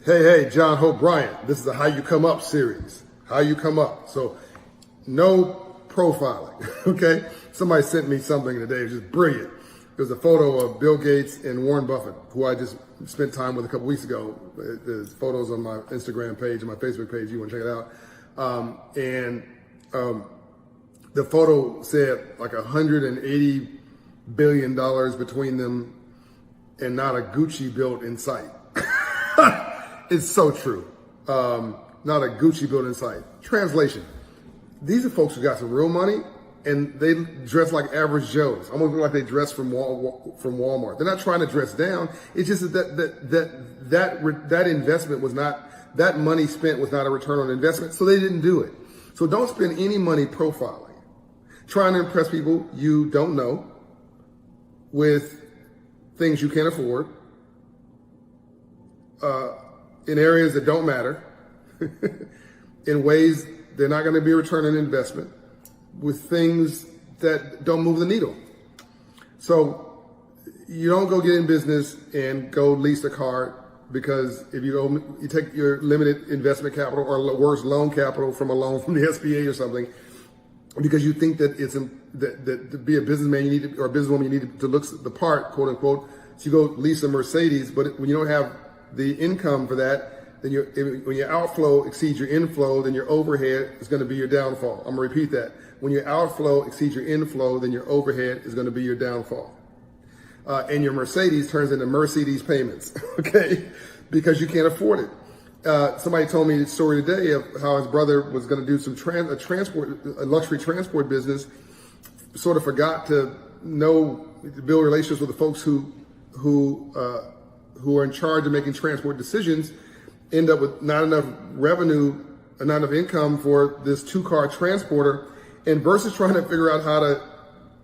Hey, John Hope Bryant. This is the How You Come Up series. How you come up. So, no profiling, okay? Somebody sent me something today, it was just brilliant. There's a photo of Bill Gates and Warren Buffett, who I just spent time with a couple weeks ago. There's photos on my Instagram page and my Facebook page, you want to check it out. The photo said like $180 billion between them and not a Gucci built in sight. It's so true. Not a Gucci built in sight. Translation. These are folks who got some real money and they dress like average Joes. Almost like they dress from Walmart. They're not trying to dress down. It's just that investment was not, that money spent was not a return on investment, so they didn't do it. So don't spend any money profiling, trying to impress people you don't know with things you can't afford, in areas that don't matter, in ways they're not going to be a return on investment, with things that don't move the needle. So you don't go get in business and go lease a car, because if you take your limited investment capital, or worse, loan capital from a loan from the SBA or something, because you think that it's that to be a businessman you need to, or a businesswoman you need to look the part, quote unquote. So you go lease a Mercedes, but when you don't have the income for that, then when your outflow exceeds your inflow, then your overhead is going to be your downfall. I'm going to repeat that. When your outflow exceeds your inflow, then your overhead is going to be your downfall. And your Mercedes turns into Mercedes payments, okay? Because you can't afford it. Somebody told me the story today of how his brother was going to do some a luxury transport business, sort of forgot to build relationships with the folks who are in charge of making transport decisions, end up with not enough revenue, not enough income for this 2-car transporter, and versus trying to figure out how to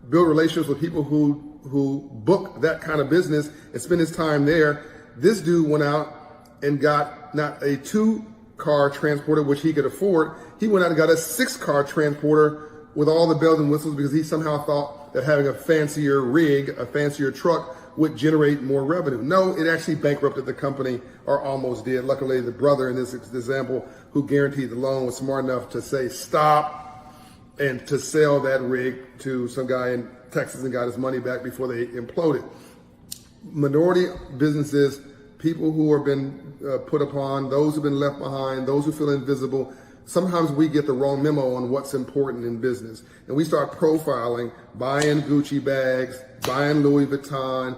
build relationships with people who book that kind of business and spend his time there, this dude went out and got not a 2-car transporter, which he could afford. He went out and got a 6-car transporter with all the bells and whistles, because he somehow thought that having a fancier rig, a fancier truck, would generate more revenue. No, it actually bankrupted the company, or almost did. Luckily, the brother in this example who guaranteed the loan was smart enough to say stop and to sell that rig to some guy in Texas and got his money back before they imploded. Minority businesses, people who have been put upon, those who've been left behind, those who feel invisible, sometimes we get the wrong memo on what's important in business. And we start profiling, buying Gucci bags, buying Louis Vuitton,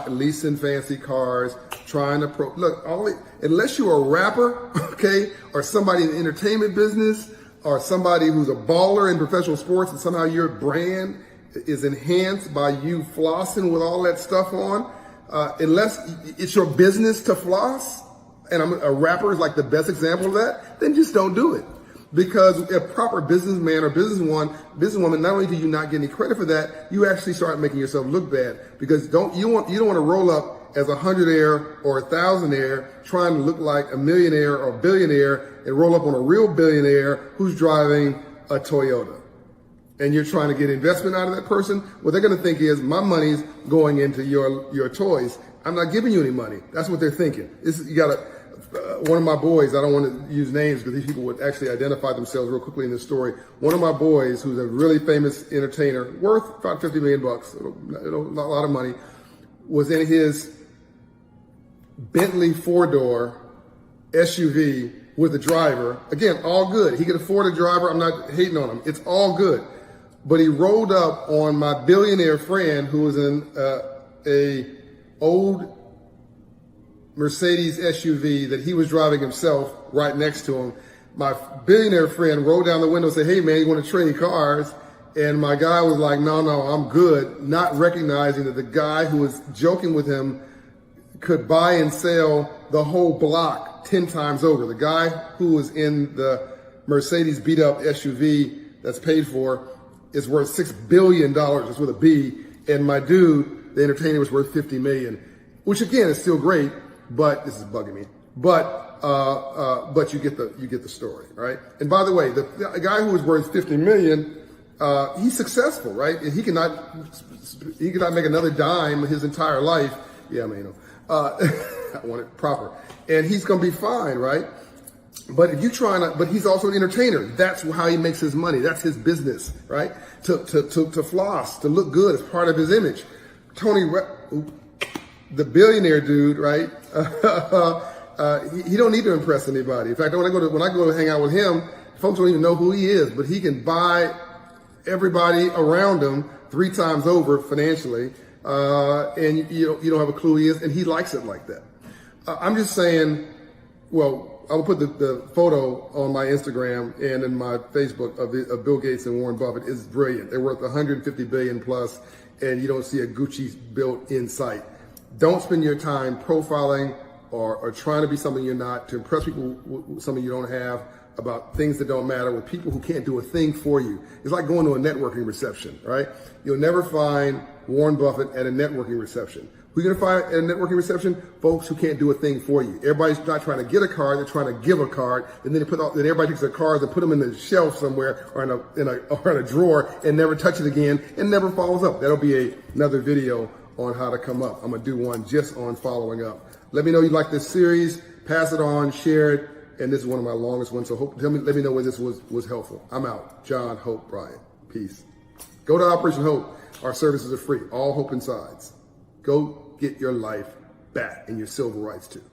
leasing fancy cars, trying to unless you're a rapper, okay, or somebody in the entertainment business, or somebody who's a baller in professional sports, and somehow your brand is enhanced by you flossing with all that stuff on, unless it's your business to floss, and a rapper is like the best example of that, then just don't do it. Because a proper businessman or businesswoman, not only do you not get any credit for that, you actually start making yourself look bad. Because you don't want to roll up as a 100-aire or a 1,000-aire trying to look like a millionaire or a billionaire, and roll up on a real billionaire who's driving a Toyota. And you're trying to get investment out of that person. What they're going to think is, my money's going into your toys. I'm not giving you any money. That's what they're thinking. One of my boys, I don't want to use names because these people would actually identify themselves real quickly in this story. One of my boys, who's a really famous entertainer, worth about $50 million, a lot of money, was in his Bentley 4-door SUV with a driver. Again, all good. He could afford a driver. I'm not hating on him. It's all good. But he rolled up on my billionaire friend, who was in a old Mercedes SUV that he was driving himself, right next to him. My billionaire friend rolled down the window and said, "Hey man, you want to trade cars?" And my guy was like, no, I'm good, not recognizing that the guy who was joking with him could buy and sell the whole block 10 times over. The guy who was in the Mercedes beat up SUV that's paid for is worth $6 billion, it's with a B. And my dude, the entertainer, was worth $50 million, which again is still great. But this is bugging me. But you get the story, right? And by the way, the guy who was worth $50 million, he's successful, right? And he cannot make another dime his entire life. Yeah, man. I want it proper. And he's going to be fine, right? But if you but he's also an entertainer. That's how he makes his money. That's his business, right? To floss, to look good as part of his image. The billionaire dude, right? He don't need to impress anybody. In fact, when I go to hang out with him, folks don't even know who he is, but he can buy everybody around him 3 times over financially, and you don't have a clue who he is, and he likes it like that. I'm just saying, well, I will put the photo on my Instagram and in my Facebook of Bill Gates and Warren Buffett. It's brilliant. They're worth 150 billion plus, and you don't see a Gucci built in sight. Don't spend your time profiling or trying to be something you're not, to impress people with something you don't have, about things that don't matter, with people who can't do a thing for you. It's like going to a networking reception, right? You'll never find Warren Buffett at a networking reception. Who are you gonna find at a networking reception? Folks who can't do a thing for you. Everybody's not trying to get a card, they're trying to give a card, and then then everybody takes their cards and put them in the shelf somewhere or in a drawer and never touch it again and never follows up. That'll be another video on how to come up. I'm gonna do one just on following up. Let me know you like this series, pass it on, share it, and this is one of my longest ones, so let me know whether this was helpful. I'm out. John Hope Bryant. Peace. Go to Operation Hope. Our services are free. All hope insides. Go get your life back and your civil rights too.